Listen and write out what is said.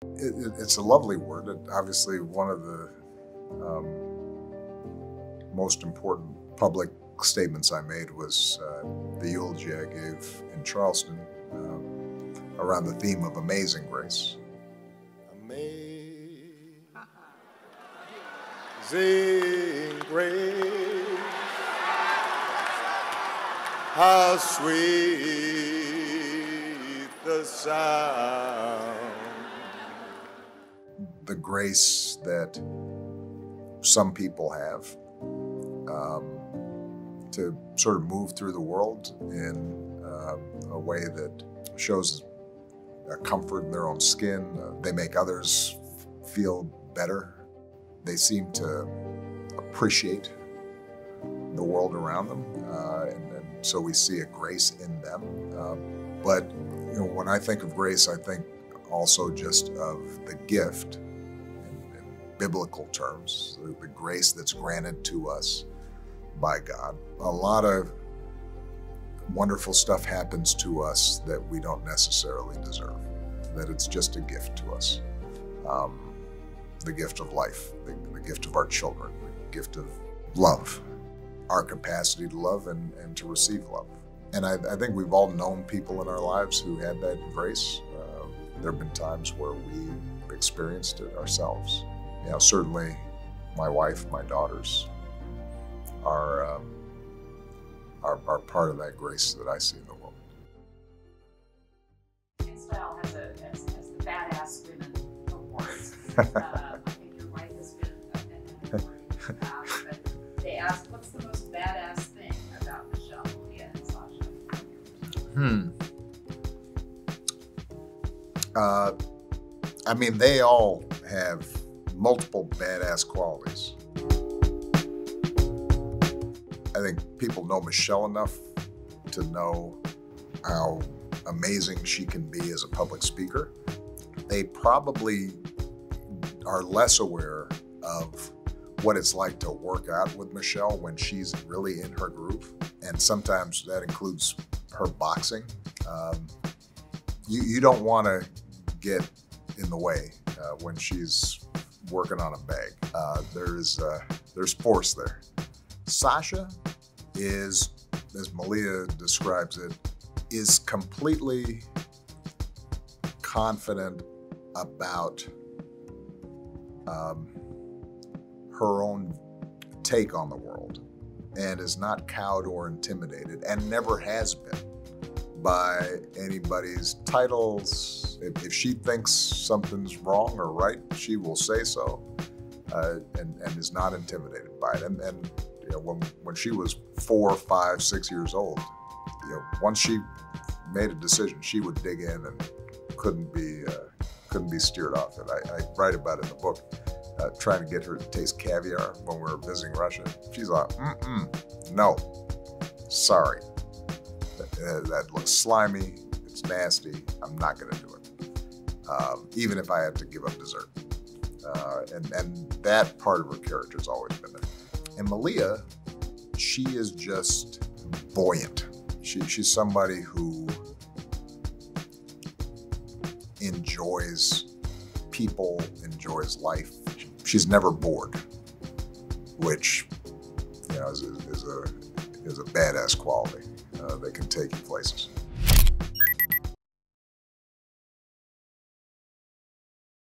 It's a lovely word. Obviously, one of the um, most important public statements I made was the eulogy I gave in Charleston around the theme of Amazing Grace. Amazing grace, how sweet the sound. The grace that some people have to sort of move through the world in a way that shows a comfort in their own skin. They make others feel better. They seem to appreciate the world around them, and so we see a grace in them. But when I think of grace, I think also just of the gift in biblical terms, the grace that's granted to us by God. A lot of wonderful stuff happens to us that we don't necessarily deserve, that it's just a gift to us. The gift of life, the gift of our children, the gift of love, our capacity to love and to receive love. And I think we've all known people in our lives who had that grace. There have been times where we experienced it ourselves. Certainly my wife, my daughters are part of that grace that I see in the world. Instyle has the Badass Women Awards. I think your wife has been an award. But they asked, what's the most badass thing about Michelle, Malia, and Sasha? They all have multiple badass qualities. I think people know Michelle enough to know how amazing she can be as a public speaker. They probably are less aware of what it's like to work out with Michelle when she's really in her groove. And sometimes that includes her boxing. You don't want to get in the way when she's working on a bag. There's force there. Sasha is, as Malia describes it, is completely confident about her own take on the world and is not cowed or intimidated and never has been by anybody's titles. If she thinks something's wrong or right, she will say so and is not intimidated by it. And when she was 4, 5, 6 years old, once she made a decision, she would dig in and couldn't be steered off it. I write about it in the book, trying to get her to taste caviar when we were visiting Russia. She's like, no, sorry. That looks slimy, it's nasty, I'm not gonna do it. Even if I had to give up dessert. And that part of her character has always been there. And Malia, she is just buoyant. She's somebody who enjoys people, enjoys life. She's never bored, which is a badass quality that can take you places.